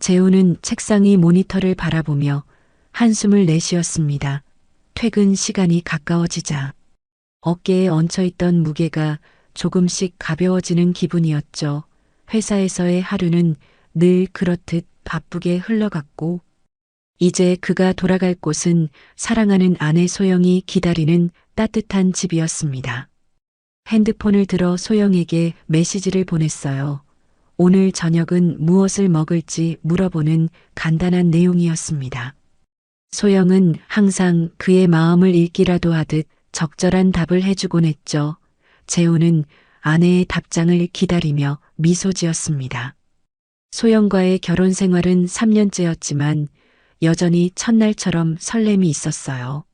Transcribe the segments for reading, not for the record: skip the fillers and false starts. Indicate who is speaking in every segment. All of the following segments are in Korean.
Speaker 1: 재우는 책상 위 모니터를 바라보며 한숨을 내쉬었습니다. 퇴근 시간이 가까워지자 어깨에 얹혀있던 무게가 조금씩 가벼워지는 기분이었죠. 회사에서의 하루는 늘 그렇듯 바쁘게 흘러갔고 이제 그가 돌아갈 곳은 사랑하는 아내 소영이 기다리는 따뜻한 집이었습니다. 핸드폰을 들어 소영에게 메시지를 보냈어요. 오늘 저녁은 무엇을 먹을지 물어보는 간단한 내용이었습니다. 소영은 항상 그의 마음을 읽기라도 하듯 적절한 답을 해주곤 했죠. 재우는 아내의 답장을 기다리며 미소 지었습니다. 소영과의 결혼 생활은 3년째였지만 여전히 첫날처럼 설렘이 있었어요.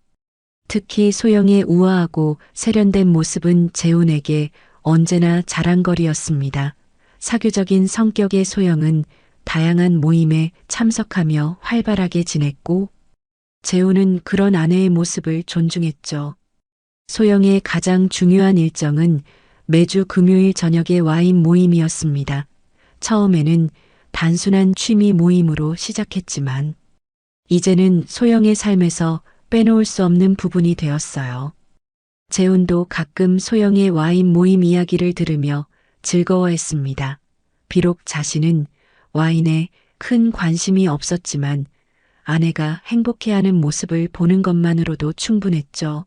Speaker 1: 특히 소영의 우아하고 세련된 모습은 재훈에게 언제나 자랑거리였습니다. 사교적인 성격의 소영은 다양한 모임에 참석하며 활발하게 지냈고 재훈은 그런 아내의 모습을 존중했죠. 소영의 가장 중요한 일정은 매주 금요일 저녁의 와인 모임이었습니다. 처음에는 단순한 취미 모임으로 시작했지만 이제는 소영의 삶에서 빼놓을 수 없는 부분이 되었어요. 재훈도 가끔 소영의 와인 모임 이야기를 들으며 즐거워했습니다. 비록 자신은 와인에 큰 관심이 없었지만 아내가 행복해하는 모습을 보는 것만으로도 충분했죠.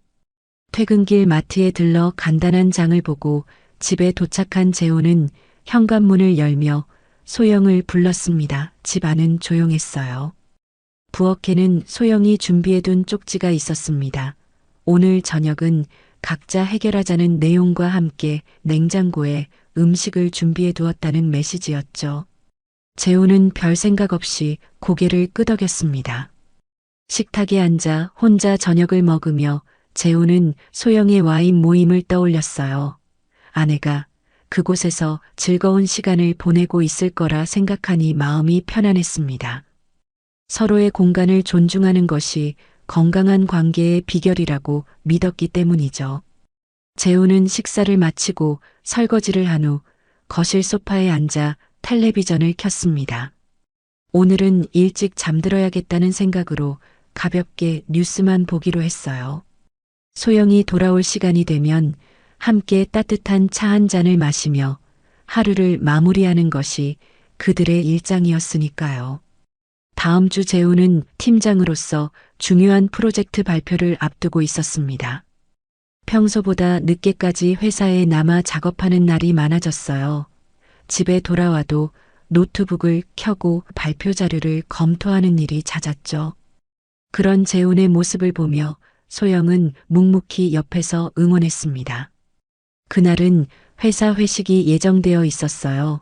Speaker 1: 퇴근길 마트에 들러 간단한 장을 보고 집에 도착한 재훈은 현관문을 열며 소영을 불렀습니다. 집 안은 조용했어요. 부엌에는 소영이 준비해둔 쪽지가 있었습니다. 오늘 저녁은 각자 해결하자는 내용과 함께 냉장고에 음식을 준비해 두었다는 메시지였죠. 재훈은 별 생각 없이 고개를 끄덕였습니다. 식탁에 앉아 혼자 저녁을 먹으며 재훈은 소영의 와인 모임을 떠올렸어요. 아내가 그곳에서 즐거운 시간을 보내고 있을 거라 생각하니 마음이 편안했습니다. 서로의 공간을 존중하는 것이 건강한 관계의 비결이라고 믿었기 때문이죠. 재훈은 식사를 마치고 설거지를 한 후 거실 소파에 앉아 텔레비전을 켰습니다. 오늘은 일찍 잠들어야겠다는 생각으로 가볍게 뉴스만 보기로 했어요. 소영이 돌아올 시간이 되면 함께 따뜻한 차 한 잔을 마시며 하루를 마무리하는 것이 그들의 일상이었으니까요. 다음 주 재훈은 팀장으로서 중요한 프로젝트 발표를 앞두고 있었습니다. 평소보다 늦게까지 회사에 남아 작업하는 날이 많아졌어요. 집에 돌아와도 노트북을 켜고 발표 자료를 검토하는 일이 잦았죠. 그런 재훈의 모습을 보며 소영은 묵묵히 옆에서 응원했습니다. 그날은 회사 회식이 예정되어 있었어요.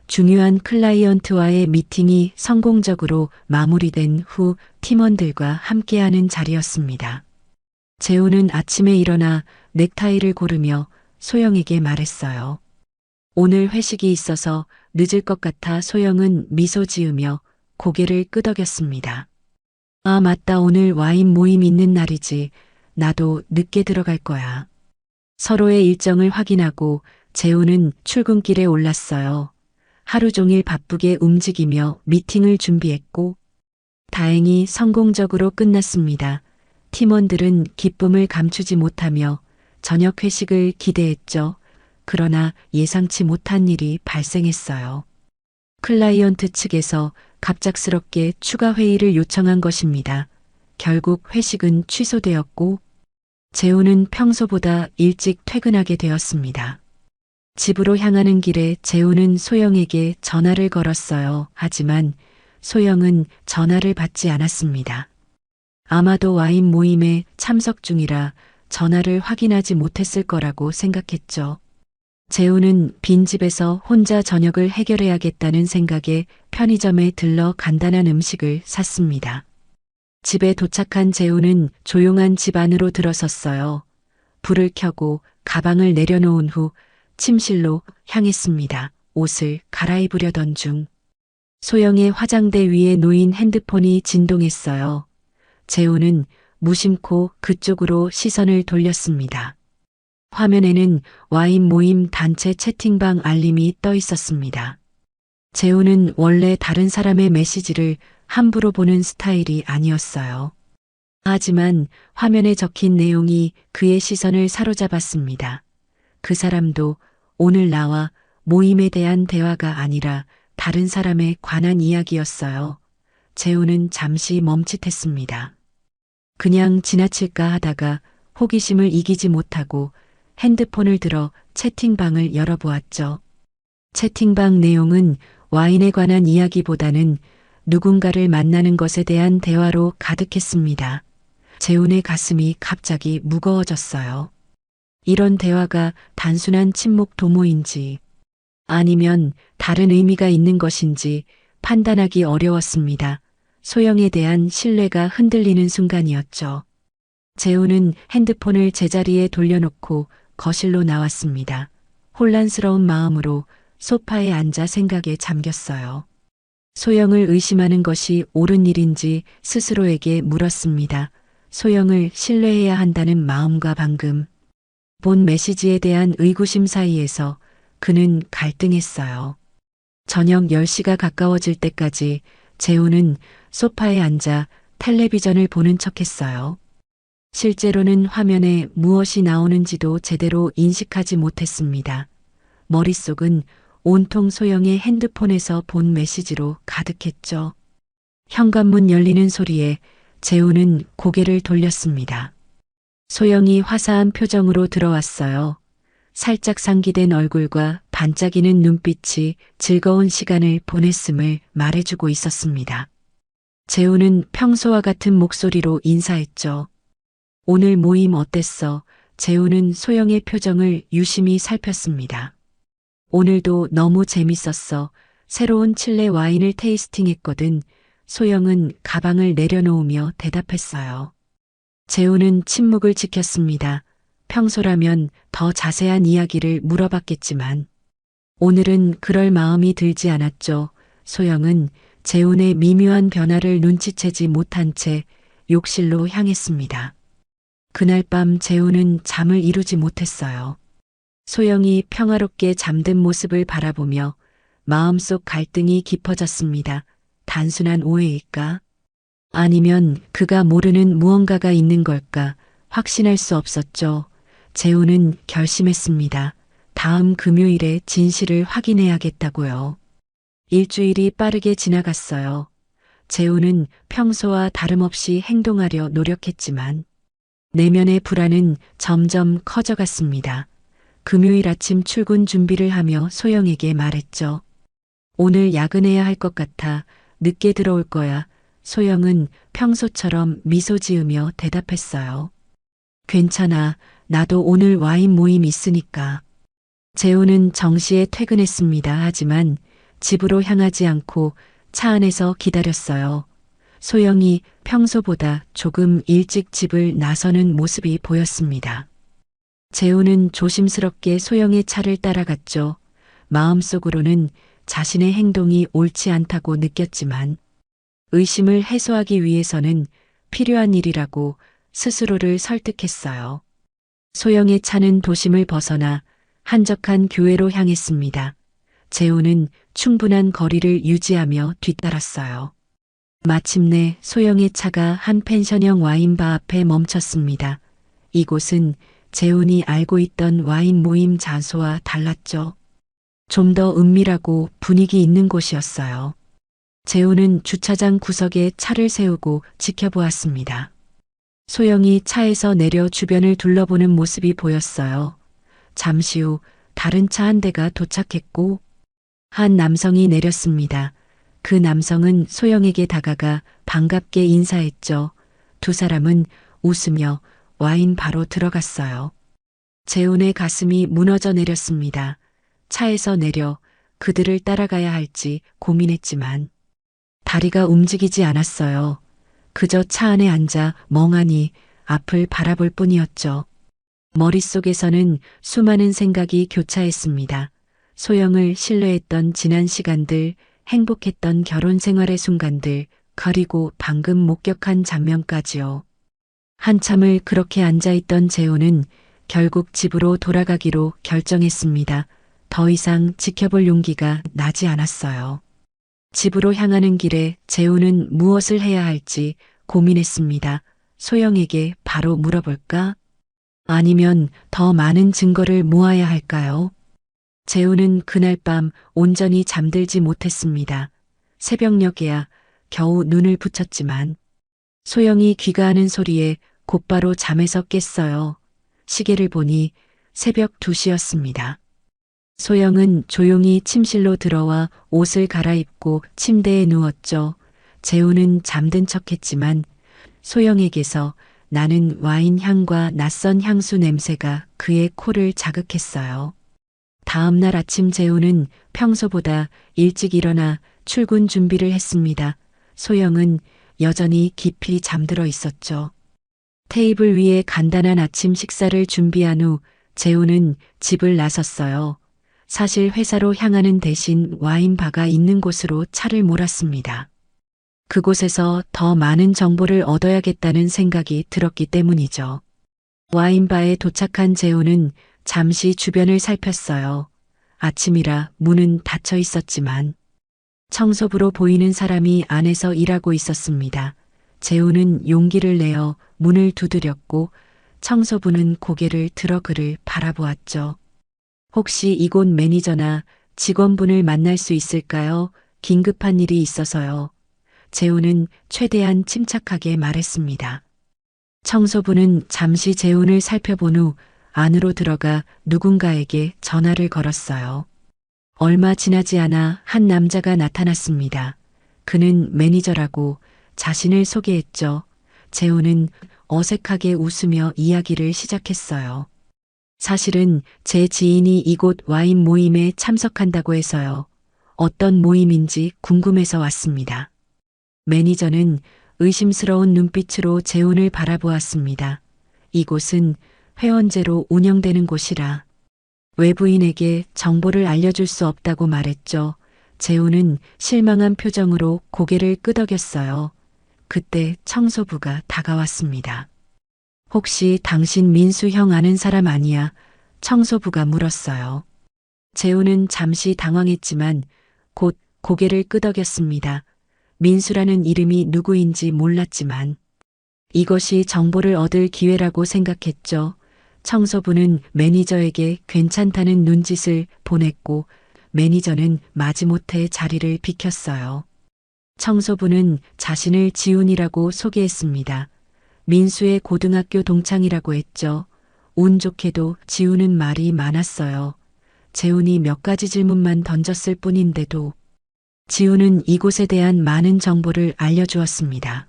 Speaker 1: 중요한 클라이언트와의 미팅이 성공적으로 마무리된 후 팀원들과 함께하는 자리였습니다. 재훈은 아침에 일어나 넥타이를 고르며 소영에게 말했어요. 오늘 회식이 있어서 늦을 것 같아. 소영은 미소 지으며 고개를 끄덕였습니다. 아, 맞다. 오늘 와인 모임 있는 날이지. 나도 늦게 들어갈 거야. 서로의 일정을 확인하고 재훈은 출근길에 올랐어요. 하루 종일 바쁘게 움직이며 미팅을 준비했고 다행히 성공적으로 끝났습니다. 팀원들은 기쁨을 감추지 못하며 저녁 회식을 기대했죠. 그러나 예상치 못한 일이 발생했어요. 클라이언트 측에서 갑작스럽게 추가 회의를 요청한 것입니다. 결국 회식은 취소되었고 재훈은 평소보다 일찍 퇴근하게 되었습니다. 집으로 향하는 길에 재훈은 소영에게 전화를 걸었어요. 하지만 소영은 전화를 받지 않았습니다. 아마도 와인 모임에 참석 중이라 전화를 확인하지 못했을 거라고 생각했죠. 재훈은 빈집에서 혼자 저녁을 해결해야겠다는 생각에 편의점에 들러 간단한 음식을 샀습니다. 집에 도착한 재훈은 조용한 집 안으로 들어섰어요. 불을 켜고 가방을 내려놓은 후 침실로 향했습니다. 옷을 갈아입으려던 중 소영의 화장대 위에 놓인 핸드폰이 진동했어요. 재훈은 무심코 그쪽으로 시선을 돌렸습니다. 화면에는 와인 모임 단체 채팅방 알림이 떠 있었습니다. 재훈은 원래 다른 사람의 메시지를 함부로 보는 스타일이 아니었어요. 하지만 화면에 적힌 내용이 그의 시선을 사로잡았습니다. 그 사람도 오늘 나와 모임에 대한 대화가 아니라 다른 사람에 관한 이야기였어요. 재훈은 잠시 멈칫했습니다. 그냥 지나칠까 하다가 호기심을 이기지 못하고 핸드폰을 들어 채팅방을 열어보았죠. 채팅방 내용은 와인에 관한 이야기보다는 누군가를 만나는 것에 대한 대화로 가득했습니다. 재훈의 가슴이 갑자기 무거워졌어요. 이런 대화가 단순한 침묵 도모인지 아니면 다른 의미가 있는 것인지 판단하기 어려웠습니다. 소영에 대한 신뢰가 흔들리는 순간이었죠. 재훈은 핸드폰을 제자리에 돌려놓고 거실로 나왔습니다. 혼란스러운 마음으로 소파에 앉아 생각에 잠겼어요. 소영을 의심하는 것이 옳은 일인지 스스로에게 물었습니다. 소영을 신뢰해야 한다는 마음과 방금 본 메시지에 대한 의구심 사이에서 그는 갈등했어요. 저녁 10시가 가까워질 때까지 재훈은 소파에 앉아 텔레비전을 보는 척했어요. 실제로는 화면에 무엇이 나오는지도 제대로 인식하지 못했습니다. 머릿속은 온통 소영의 핸드폰에서 본 메시지로 가득했죠. 현관문 열리는 소리에 재훈은 고개를 돌렸습니다. 소영이 화사한 표정으로 들어왔어요. 살짝 상기된 얼굴과 반짝이는 눈빛이 즐거운 시간을 보냈음을 말해주고 있었습니다. 재훈은 평소와 같은 목소리로 인사했죠. 오늘 모임 어땠어? 재훈은 소영의 표정을 유심히 살폈습니다. 오늘도 너무 재밌었어. 새로운 칠레 와인을 테이스팅했거든. 소영은 가방을 내려놓으며 대답했어요. 재훈은 침묵을 지켰습니다. 평소라면 더 자세한 이야기를 물어봤겠지만 오늘은 그럴 마음이 들지 않았죠. 소영은 재훈의 미묘한 변화를 눈치채지 못한 채 욕실로 향했습니다. 그날 밤 재훈은 잠을 이루지 못했어요. 소영이 평화롭게 잠든 모습을 바라보며 마음속 갈등이 깊어졌습니다. 단순한 오해일까? 아니면 그가 모르는 무언가가 있는 걸까? 확신할 수 없었죠. 재훈은 결심했습니다. 다음 금요일에 진실을 확인해야겠다고요. 일주일이 빠르게 지나갔어요. 재훈은 평소와 다름없이 행동하려 노력했지만 내면의 불안은 점점 커져갔습니다. 금요일 아침 출근 준비를 하며 소영에게 말했죠. 오늘 야근해야 할 것 같아. 늦게 들어올 거야. 소영은 평소처럼 미소 지으며 대답했어요. 괜찮아. 나도 오늘 와인 모임 있으니까. 재훈은 정시에 퇴근했습니다. 하지만 집으로 향하지 않고 차 안에서 기다렸어요. 소영이 평소보다 조금 일찍 집을 나서는 모습이 보였습니다. 재훈은 조심스럽게 소영의 차를 따라갔죠. 마음속으로는 자신의 행동이 옳지 않다고 느꼈지만 의심을 해소하기 위해서는 필요한 일이라고 스스로를 설득했어요. 소영의 차는 도심을 벗어나 한적한 교회로 향했습니다. 재훈은 충분한 거리를 유지하며 뒤따랐어요. 마침내 소영의 차가 한 펜션형 와인바 앞에 멈췄습니다. 이곳은 재훈이 알고 있던 와인 모임 장소와 달랐죠. 좀 더 은밀하고 분위기 있는 곳이었어요. 재훈은 주차장 구석에 차를 세우고 지켜보았습니다. 소영이 차에서 내려 주변을 둘러보는 모습이 보였어요. 잠시 후 다른 차 한 대가 도착했고 한 남성이 내렸습니다. 그 남성은 소영에게 다가가 반갑게 인사했죠. 두 사람은 웃으며 와인 바로 들어갔어요. 재훈의 가슴이 무너져 내렸습니다. 차에서 내려 그들을 따라가야 할지 고민했지만 다리가 움직이지 않았어요. 그저 차 안에 앉아 멍하니 앞을 바라볼 뿐이었죠. 머릿속에서는 수많은 생각이 교차했습니다. 소영을 신뢰했던 지난 시간들, 행복했던 결혼 생활의 순간들, 그리고 방금 목격한 장면까지요. 한참을 그렇게 앉아있던 재훈은 결국 집으로 돌아가기로 결정했습니다. 더 이상 지켜볼 용기가 나지 않았어요. 집으로 향하는 길에 재우는 무엇을 해야 할지 고민했습니다. 소영에게 바로 물어볼까? 아니면 더 많은 증거를 모아야 할까요? 재우는 그날 밤 온전히 잠들지 못했습니다. 새벽녘에야 겨우 눈을 붙였지만 소영이 귀가하는 소리에 곧바로 잠에서 깼어요. 시계를 보니 새벽 2시였습니다. 소영은 조용히 침실로 들어와 옷을 갈아입고 침대에 누웠죠. 재우는 잠든 척했지만 소영에게서 나는 와인 향과 낯선 향수 냄새가 그의 코를 자극했어요. 다음 날 아침 재우는 평소보다 일찍 일어나 출근 준비를 했습니다. 소영은 여전히 깊이 잠들어 있었죠. 테이블 위에 간단한 아침 식사를 준비한 후 재우는 집을 나섰어요. 사실 회사로 향하는 대신 와인바가 있는 곳으로 차를 몰았습니다. 그곳에서 더 많은 정보를 얻어야겠다는 생각이 들었기 때문이죠. 와인바에 도착한 재우는 잠시 주변을 살폈어요. 아침이라 문은 닫혀 있었지만 청소부로 보이는 사람이 안에서 일하고 있었습니다. 재우는 용기를 내어 문을 두드렸고 청소부는 고개를 들어 그를 바라보았죠. 혹시 이곳 매니저나 직원분을 만날 수 있을까요? 긴급한 일이 있어서요. 재우는 최대한 침착하게 말했습니다. 청소부는 잠시 재훈을 살펴본 후 안으로 들어가 누군가에게 전화를 걸었어요. 얼마 지나지 않아 한 남자가 나타났습니다. 그는 매니저라고 자신을 소개했죠. 재훈은 어색하게 웃으며 이야기를 시작했어요. 사실은 제 지인이 이곳 와인 모임에 참석한다고 해서요. 어떤 모임인지 궁금해서 왔습니다. 매니저는 의심스러운 눈빛으로 재훈을 바라보았습니다. 이곳은 회원제로 운영되는 곳이라 외부인에게 정보를 알려줄 수 없다고 말했죠. 재훈은 실망한 표정으로 고개를 끄덕였어요. 그때 청소부가 다가왔습니다. 혹시 당신 민수 형 아는 사람 아니야? 청소부가 물었어요. 재훈은 잠시 당황했지만 곧 고개를 끄덕였습니다. 민수라는 이름이 누구인지 몰랐지만 이것이 정보를 얻을 기회라고 생각했죠. 청소부는 매니저에게 괜찮다는 눈짓을 보냈고 매니저는 마지못해 자리를 비켰어요. 청소부는 자신을 지훈이라고 소개했습니다. 민수의 고등학교 동창이라고 했죠. 운 좋게도 지훈은 말이 많았어요. 재훈이 몇 가지 질문만 던졌을 뿐인데도 지훈은 이곳에 대한 많은 정보를 알려주었습니다.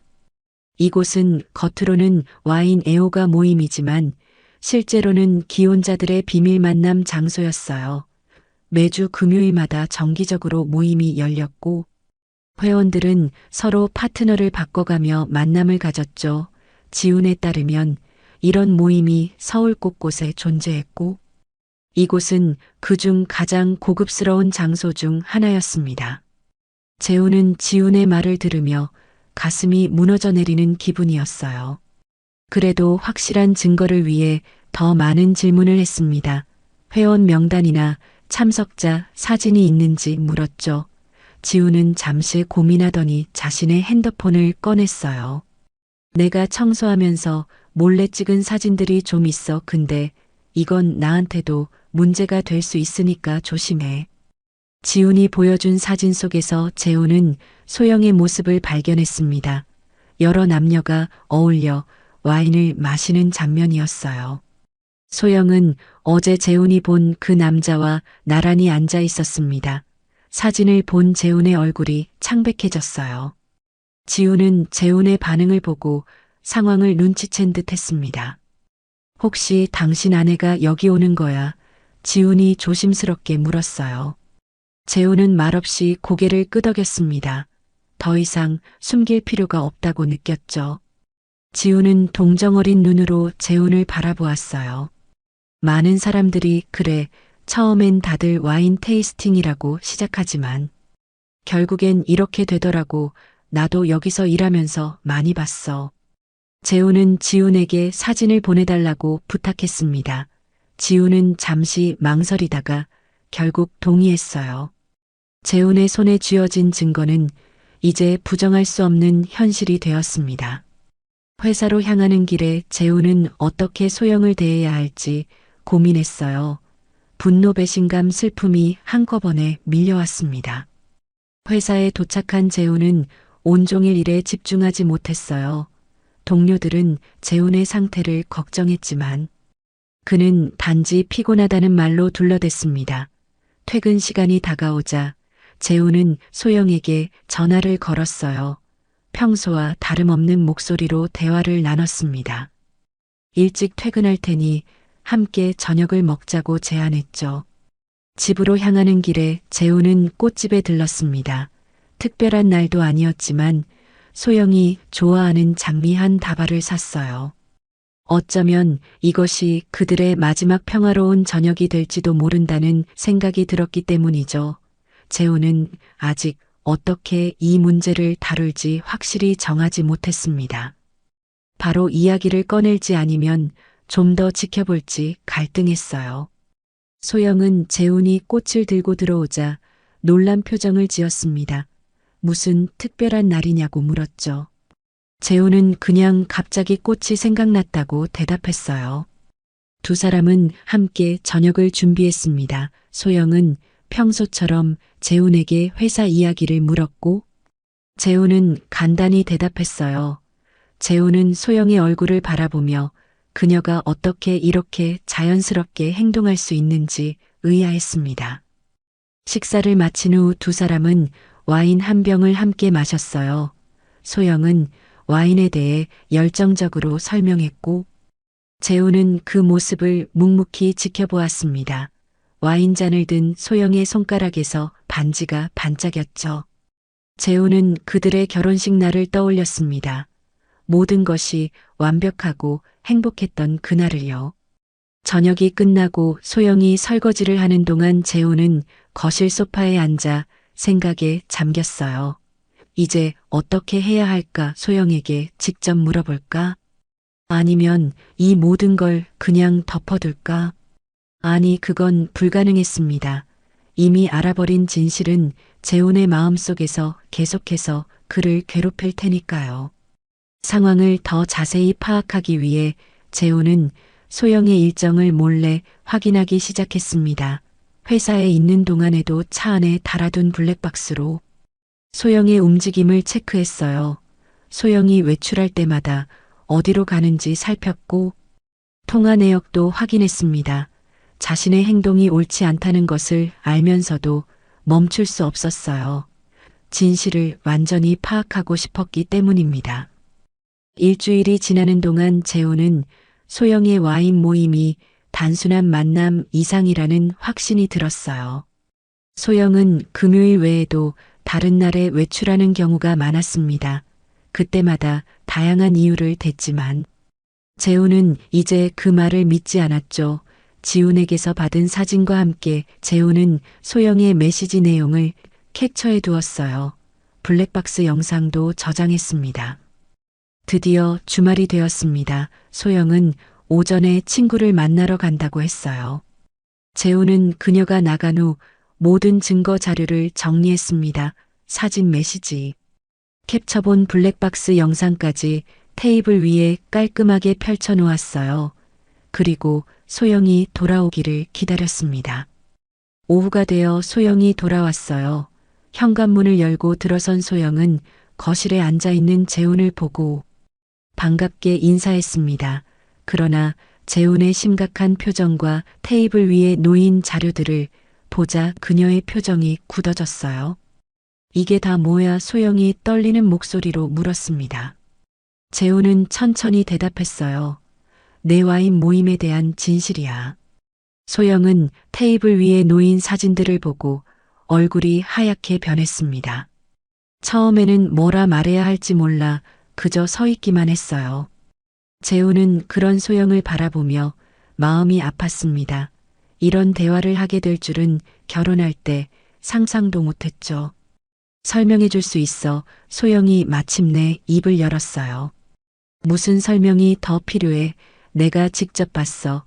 Speaker 1: 이곳은 겉으로는 와인 애호가 모임이지만 실제로는 기혼자들의 비밀 만남 장소였어요. 매주 금요일마다 정기적으로 모임이 열렸고 회원들은 서로 파트너를 바꿔가며 만남을 가졌죠. 지훈에 따르면 이런 모임이 서울 곳곳에 존재했고 이곳은 그중 가장 고급스러운 장소 중 하나였습니다. 재훈은 지훈의 말을 들으며 가슴이 무너져 내리는 기분이었어요. 그래도 확실한 증거를 위해 더 많은 질문을 했습니다. 회원 명단이나 참석자 사진이 있는지 물었죠. 지훈은 잠시 고민하더니 자신의 핸드폰을 꺼냈어요. 내가 청소하면서 몰래 찍은 사진들이 좀 있어. 근데 이건 나한테도 문제가 될 수 있으니까 조심해. 지훈이 보여준 사진 속에서 재훈은 소영의 모습을 발견했습니다. 여러 남녀가 어울려 와인을 마시는 장면이었어요. 소영은 어제 재훈이 본 그 남자와 나란히 앉아 있었습니다. 사진을 본 재훈의 얼굴이 창백해졌어요. 지훈은 재훈의 반응을 보고 상황을 눈치챈 듯 했습니다. 혹시 당신 아내가 여기 오는 거야? 지훈이 조심스럽게 물었어요. 재훈은 말없이 고개를 끄덕였습니다. 더 이상 숨길 필요가 없다고 느꼈죠. 지훈은 동정어린 눈으로 재훈을 바라보았어요. 많은 사람들이 그래, 처음엔 다들 와인 테이스팅이라고 시작하지만 결국엔 이렇게 되더라고. 나도 여기서 일하면서 많이 봤어. 재훈은 지훈에게 사진을 보내달라고 부탁했습니다. 지훈은 잠시 망설이다가 결국 동의했어요. 재훈의 손에 쥐어진 증거는 이제 부정할 수 없는 현실이 되었습니다. 회사로 향하는 길에 재훈은 어떻게 소영을 대해야 할지 고민했어요. 분노, 배신감, 슬픔이 한꺼번에 밀려왔습니다. 회사에 도착한 재훈은 온종일 일에 집중하지 못했어요. 동료들은 재훈의 상태를 걱정했지만 그는 단지 피곤하다는 말로 둘러댔습니다. 퇴근 시간이 다가오자 재훈은 소영에게 전화를 걸었어요. 평소와 다름없는 목소리로 대화를 나눴습니다. 일찍 퇴근할 테니 함께 저녁을 먹자고 제안했죠. 집으로 향하는 길에 재훈은 꽃집에 들렀습니다. 특별한 날도 아니었지만 소영이 좋아하는 장미 한 다발을 샀어요. 어쩌면 이것이 그들의 마지막 평화로운 저녁이 될지도 모른다는 생각이 들었기 때문이죠. 재훈은 아직 어떻게 이 문제를 다룰지 확실히 정하지 못했습니다. 바로 이야기를 꺼낼지 아니면 좀 더 지켜볼지 갈등했어요. 소영은 재훈이 꽃을 들고 들어오자 놀란 표정을 지었습니다. 무슨 특별한 날이냐고 물었죠. 재훈은 그냥 갑자기 꽃이 생각났다고 대답했어요. 두 사람은 함께 저녁을 준비했습니다. 소영은 평소처럼 재훈에게 회사 이야기를 물었고 재훈은 간단히 대답했어요. 재훈은 소영의 얼굴을 바라보며 그녀가 어떻게 이렇게 자연스럽게 행동할 수 있는지 의아했습니다. 식사를 마친 후 두 사람은 와인 한 병을 함께 마셨어요. 소영은 와인에 대해 열정적으로 설명했고 재훈은 그 모습을 묵묵히 지켜보았습니다. 와인잔을 든 소영의 손가락에서 반지가 반짝였죠. 재훈은 그들의 결혼식 날을 떠올렸습니다. 모든 것이 완벽하고 행복했던 그날을요. 저녁이 끝나고 소영이 설거지를 하는 동안 재훈은 거실 소파에 앉아 생각에 잠겼어요. 이제 어떻게 해야 할까? 소영에게 직접 물어볼까? 아니면 이 모든 걸 그냥 덮어둘까? 아니, 그건 불가능했습니다. 이미 알아버린 진실은 재훈의 마음속에서 계속해서 그를 괴롭힐 테니까요. 상황을 더 자세히 파악하기 위해 재훈은 소영의 일정을 몰래 확인하기 시작했습니다. 회사에 있는 동안에도 차 안에 달아둔 블랙박스로 소영의 움직임을 체크했어요. 소영이 외출할 때마다 어디로 가는지 살폈고 통화 내역도 확인했습니다. 자신의 행동이 옳지 않다는 것을 알면서도 멈출 수 없었어요. 진실을 완전히 파악하고 싶었기 때문입니다. 일주일이 지나는 동안 재훈은 소영의 와인 모임이 단순한 만남 이상이라는 확신이 들었어요. 소영은 금요일 외에도 다른 날에 외출하는 경우가 많았습니다. 그때마다 다양한 이유를 댔지만 재훈은 이제 그 말을 믿지 않았죠. 지훈에게서 받은 사진과 함께 재훈은 소영의 메시지 내용을 캡처해 두었어요. 블랙박스 영상도 저장했습니다. 드디어 주말이 되었습니다. 소영은 오전에 친구를 만나러 간다고 했어요. 재훈은 그녀가 나간 후 모든 증거 자료를 정리했습니다. 사진, 메시지, 캡처본 블랙박스 영상까지 테이블 위에 깔끔하게 펼쳐 놓았어요. 그리고 소영이 돌아오기를 기다렸습니다. 오후가 되어 소영이 돌아왔어요. 현관문을 열고 들어선 소영은 거실에 앉아 있는 재훈을 보고 반갑게 인사했습니다. 그러나 재훈의 심각한 표정과 테이블 위에 놓인 자료들을 보자 그녀의 표정이 굳어졌어요. 이게 다 뭐야? 소영이 떨리는 목소리로 물었습니다. 재훈은 천천히 대답했어요. 내 와인 모임에 대한 진실이야. 소영은 테이블 위에 놓인 사진들을 보고 얼굴이 하얗게 변했습니다. 처음에는 뭐라 말해야 할지 몰라 그저 서 있기만 했어요. 재훈은 그런 소영을 바라보며 마음이 아팠습니다. 이런 대화를 하게 될 줄은 결혼할 때 상상도 못했죠. 설명해 줄 수 있어. 소영이 마침내 입을 열었어요. 무슨 설명이 더 필요해? 내가 직접 봤어.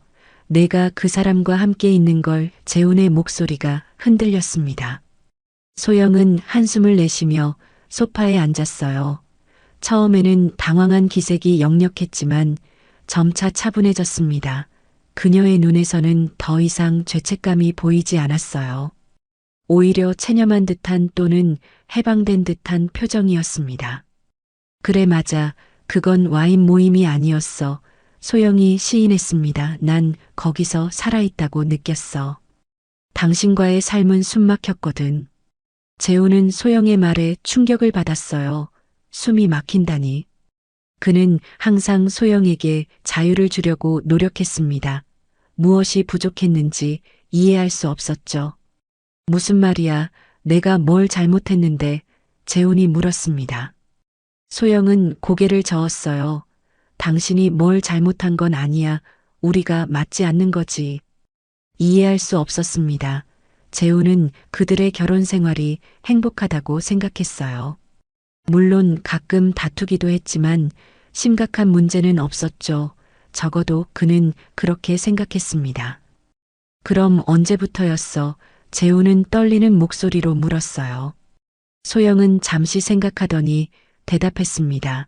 Speaker 1: 내가 그 사람과 함께 있는 걸. 재훈의 목소리가 흔들렸습니다. 소영은 한숨을 내쉬며 소파에 앉았어요. 처음에는 당황한 기색이 역력했지만 점차 차분해졌습니다. 그녀의 눈에서는 더 이상 죄책감이 보이지 않았어요. 오히려 체념한 듯한 또는 해방된 듯한 표정이었습니다. 그래 맞아. 그건 와인 모임이 아니었어. 소영이 시인했습니다. 난 거기서 살아있다고 느꼈어. 당신과의 삶은 숨막혔거든. 재우는 소영의 말에 충격을 받았어요. 숨이 막힌다니. 그는 항상 소영에게 자유를 주려고 노력했습니다. 무엇이 부족했는지 이해할 수 없었죠. 무슨 말이야? 내가 뭘 잘못했는데? 재훈이 물었습니다. 소영은 고개를 저었어요. 당신이 뭘 잘못한 건 아니야. 우리가 맞지 않는 거지. 이해할 수 없었습니다. 재훈은 그들의 결혼 생활이 행복하다고 생각했어요. 물론 가끔 다투기도 했지만 심각한 문제는 없었죠. 적어도 그는 그렇게 생각했습니다. 그럼 언제부터였어? 재훈은 떨리는 목소리로 물었어요. 소영은 잠시 생각하더니 대답했습니다.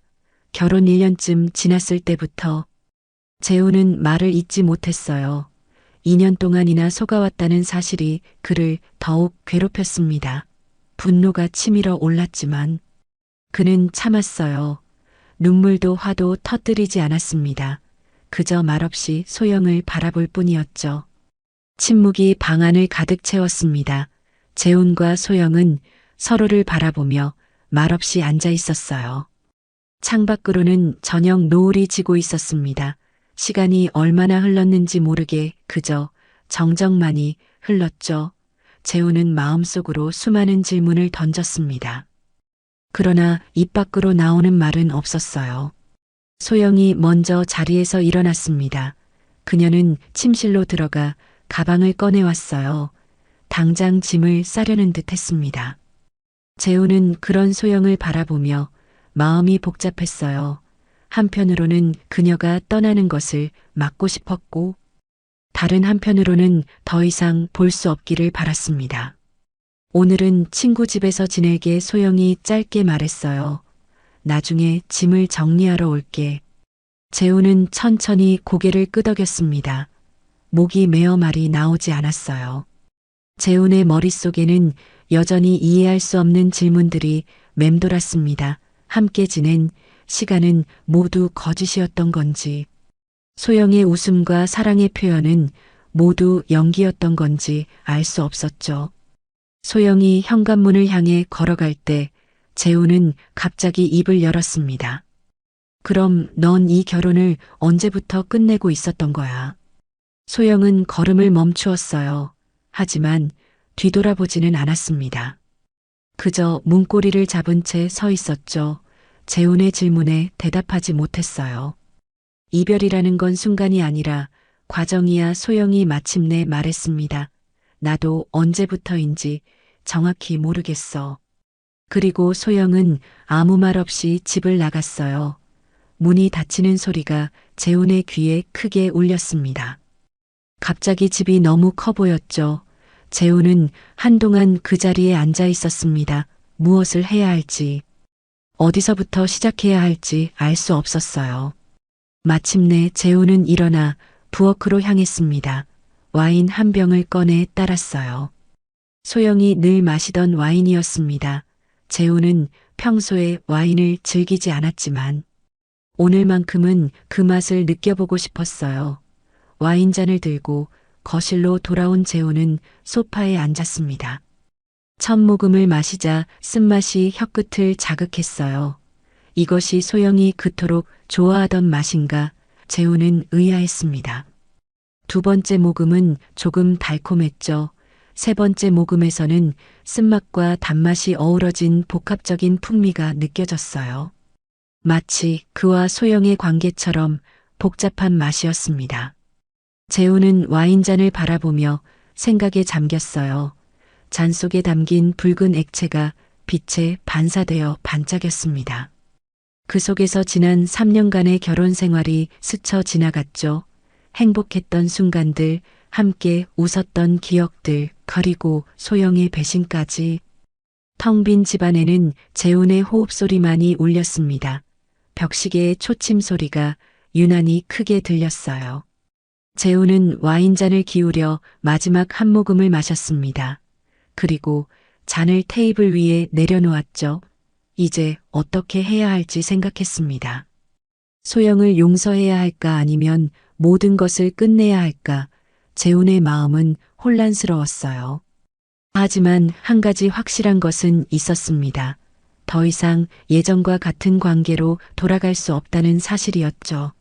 Speaker 1: 결혼 1년쯤 지났을 때부터. 재훈은 말을 잇지 못했어요. 2년 동안이나 속아왔다는 사실이 그를 더욱 괴롭혔습니다. 분노가 치밀어 올랐지만 그는 참았어요. 눈물도 화도 터뜨리지 않았습니다. 그저 말없이 소영을 바라볼 뿐이었죠. 침묵이 방 안을 가득 채웠습니다. 재훈과 소영은 서로를 바라보며 말없이 앉아 있었어요. 창밖으로는 저녁 노을이 지고 있었습니다. 시간이 얼마나 흘렀는지 모르게 그저 정적만이 흘렀죠. 재훈은 마음속으로 수많은 질문을 던졌습니다. 그러나 입 밖으로 나오는 말은 없었어요. 소영이 먼저 자리에서 일어났습니다. 그녀는 침실로 들어가 가방을 꺼내왔어요. 당장 짐을 싸려는 듯 했습니다. 재훈은 그런 소영을 바라보며 마음이 복잡했어요. 한편으로는 그녀가 떠나는 것을 막고 싶었고, 다른 한편으로는 더 이상 볼 수 없기를 바랐습니다. 오늘은 친구 집에서 지내게 소영이 짧게 말했어요. 나중에 짐을 정리하러 올게. 재훈은 천천히 고개를 끄덕였습니다. 목이 메어 말이 나오지 않았어요. 재훈의 머릿속에는 여전히 이해할 수 없는 질문들이 맴돌았습니다. 함께 지낸 시간은 모두 거짓이었던 건지, 소영의 웃음과 사랑의 표현은 모두 연기였던 건지 알 수 없었죠. 소영이 현관문을 향해 걸어갈 때 재훈은 갑자기 입을 열었습니다. 그럼 넌 이 결혼을 언제부터 끝내고 있었던 거야? 소영은 걸음을 멈추었어요. 하지만 뒤돌아보지는 않았습니다. 그저 문고리를 잡은 채 서 있었죠. 재훈의 질문에 대답하지 못했어요. 이별이라는 건 순간이 아니라 과정이야. 소영이 마침내 말했습니다. 나도 언제부터인지 정확히 모르겠어. 그리고 소영은 아무 말 없이 집을 나갔어요. 문이 닫히는 소리가 재훈의 귀에 크게 울렸습니다. 갑자기 집이 너무 커 보였죠. 재훈은 한동안 그 자리에 앉아 있었습니다. 무엇을 해야 할지, 어디서부터 시작해야 할지 알 수 없었어요. 마침내 재훈은 일어나 부엌으로 향했습니다. 와인 한 병을 꺼내 따랐어요. 소영이 늘 마시던 와인이었습니다. 재훈은 평소에 와인을 즐기지 않았지만 오늘만큼은 그 맛을 느껴보고 싶었어요. 와인잔을 들고 거실로 돌아온 재훈은 소파에 앉았습니다. 첫 모금을 마시자 쓴맛이 혀끝을 자극했어요. 이것이 소영이 그토록 좋아하던 맛인가? 재훈은 의아했습니다. 두 번째 모금은 조금 달콤했죠. 세 번째 모금에서는 쓴맛과 단맛이 어우러진 복합적인 풍미가 느껴졌어요. 마치 그와 소영의 관계처럼 복잡한 맛이었습니다. 재훈은 와인잔을 바라보며 생각에 잠겼어요. 잔 속에 담긴 붉은 액체가 빛에 반사되어 반짝였습니다. 그 속에서 지난 3년간의 결혼 생활이 스쳐 지나갔죠. 행복했던 순간들, 함께 웃었던 기억들, 그리고 소영의 배신까지. 텅 빈 집안에는 재훈의 호흡소리만이 울렸습니다. 벽시계의 초침 소리가 유난히 크게 들렸어요. 재훈은 와인잔을 기울여 마지막 한 모금을 마셨습니다. 그리고 잔을 테이블 위에 내려놓았죠. 이제 어떻게 해야 할지 생각했습니다. 소영을 용서해야 할까 아니면 모든 것을 끝내야 할까? 재훈의 마음은 혼란스러웠어요. 하지만 한 가지 확실한 것은 있었습니다. 더 이상 예전과 같은 관계로 돌아갈 수 없다는 사실이었죠.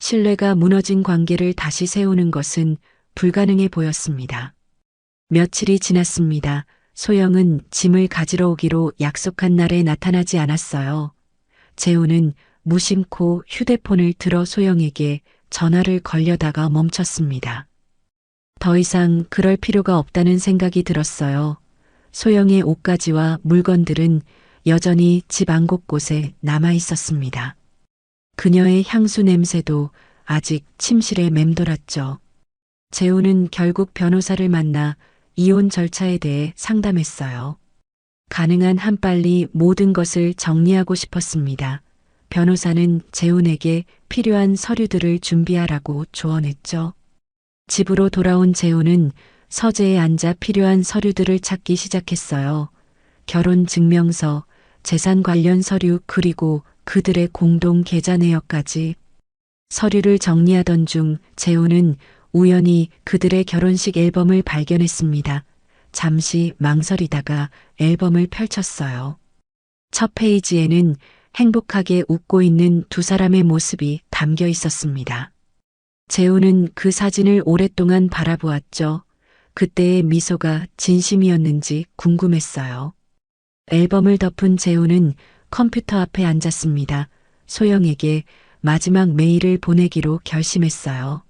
Speaker 1: 신뢰가 무너진 관계를 다시 세우는 것은 불가능해 보였습니다. 며칠이 지났습니다. 소영은 짐을 가지러 오기로 약속한 날에 나타나지 않았어요. 재훈은 무심코 휴대폰을 들어 소영에게 전화를 걸려다가 멈췄습니다. 더 이상 그럴 필요가 없다는 생각이 들었어요. 소영의 옷가지와 물건들은 여전히 집 안 곳곳에 남아 있었습니다. 그녀의 향수 냄새도 아직 침실에 맴돌았죠. 재훈은 결국 변호사를 만나 이혼 절차에 대해 상담했어요. 가능한 한 빨리 모든 것을 정리하고 싶었습니다. 변호사는 재훈에게 필요한 서류들을 준비하라고 조언했죠. 집으로 돌아온 재훈은 서재에 앉아 필요한 서류들을 찾기 시작했어요. 결혼 증명서, 재산 관련 서류 그리고 그들의 공동 계좌 내역까지. 서류를 정리하던 중 재훈은 우연히 그들의 결혼식 앨범을 발견했습니다. 잠시 망설이다가 앨범을 펼쳤어요. 첫 페이지에는 행복하게 웃고 있는 두 사람의 모습이 담겨 있었습니다. 재훈은 그 사진을 오랫동안 바라보았죠. 그때의 미소가 진심이었는지 궁금했어요. 앨범을 덮은 재훈은 컴퓨터 앞에 앉았습니다. 소영에게 마지막 메일을 보내기로 결심했어요.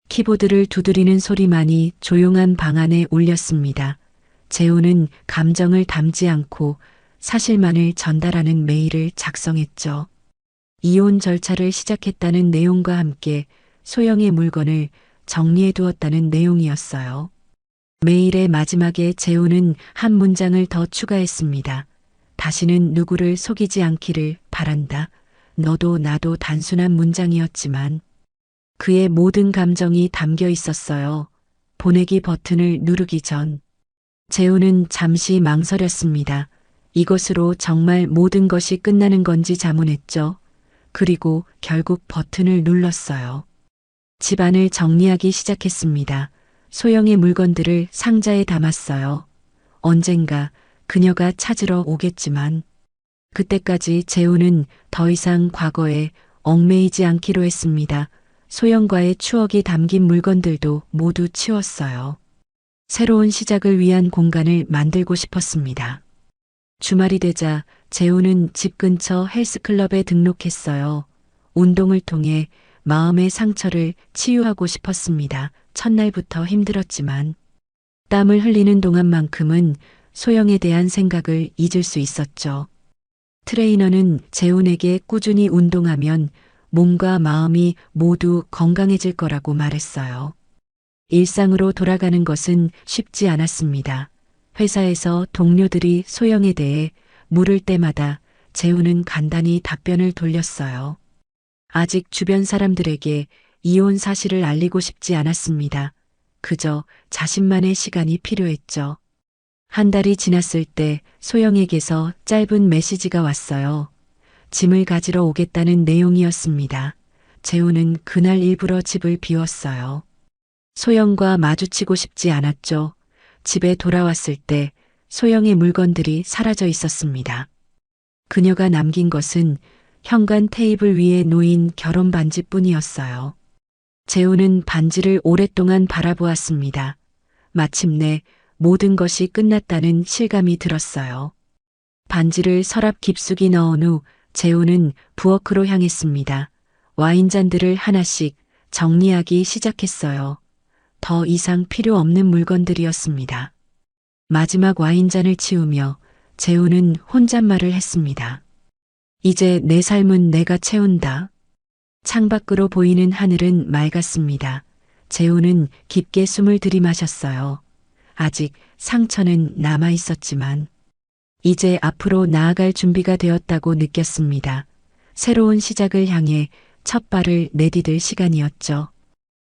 Speaker 1: 키보드를 두드리는 소리만이 조용한 방 안에 울렸습니다. 재훈은 감정을 담지 않고 사실만을 전달하는 메일을 작성했죠. 이혼 절차를 시작했다는 내용과 함께 소영의 물건을 정리해 두었다는 내용이었어요. 메일의 마지막에 재훈은 한 문장을 더 추가했습니다. 다시는 누구를 속이지 않기를 바란다. 너도 나도 단순한 문장이었지만 그의 모든 감정이 담겨 있었어요. 보내기 버튼을 누르기 전 재훈은 잠시 망설였습니다. 이것으로 정말 모든 것이 끝나는 건지 자문했죠. 그리고 결국 버튼을 눌렀어요. 집안을 정리하기 시작했습니다. 소영의 물건들을 상자에 담았어요. 언젠가 그녀가 찾으러 오겠지만 그때까지 재훈은 더 이상 과거에 얽매이지 않기로 했습니다. 소영과의 추억이 담긴 물건들도 모두 치웠어요. 새로운 시작을 위한 공간을 만들고 싶었습니다. 주말이 되자 재훈은 집 근처 헬스클럽에 등록했어요. 운동을 통해 마음의 상처를 치유하고 싶었습니다. 첫날부터 힘들었지만 땀을 흘리는 동안만큼은 소영에 대한 생각을 잊을 수 있었죠. 트레이너는 재훈에게 꾸준히 운동하면 몸과 마음이 모두 건강해질 거라고 말했어요. 일상으로 돌아가는 것은 쉽지 않았습니다. 회사에서 동료들이 소영에 대해 물을 때마다 재훈은 간단히 답변을 돌렸어요. 아직 주변 사람들에게 이혼 사실을 알리고 싶지 않았습니다. 그저 자신만의 시간이 필요했죠. 한 달이 지났을 때 소영에게서 짧은 메시지가 왔어요. 짐을 가지러 오겠다는 내용이었습니다. 재훈은 그날 일부러 집을 비웠어요. 소영과 마주치고 싶지 않았죠. 집에 돌아왔을 때 소영의 물건들이 사라져 있었습니다. 그녀가 남긴 것은 현관 테이블 위에 놓인 결혼 반지뿐이었어요. 재훈은 반지를 오랫동안 바라보았습니다. 마침내 모든 것이 끝났다는 실감이 들었어요. 반지를 서랍 깊숙이 넣은 후 재훈은 부엌으로 향했습니다. 와인잔들을 하나씩 정리하기 시작했어요. 더 이상 필요 없는 물건들이었습니다. 마지막 와인잔을 치우며 재훈은 혼잣말을 했습니다. 이제 내 삶은 내가 채운다. 창밖으로 보이는 하늘은 맑았습니다. 재훈은 깊게 숨을 들이마셨어요. 아직 상처는 남아 있었지만 이제 앞으로 나아갈 준비가 되었다고 느꼈습니다. 새로운 시작을 향해 첫 발을 내디딜 시간이었죠.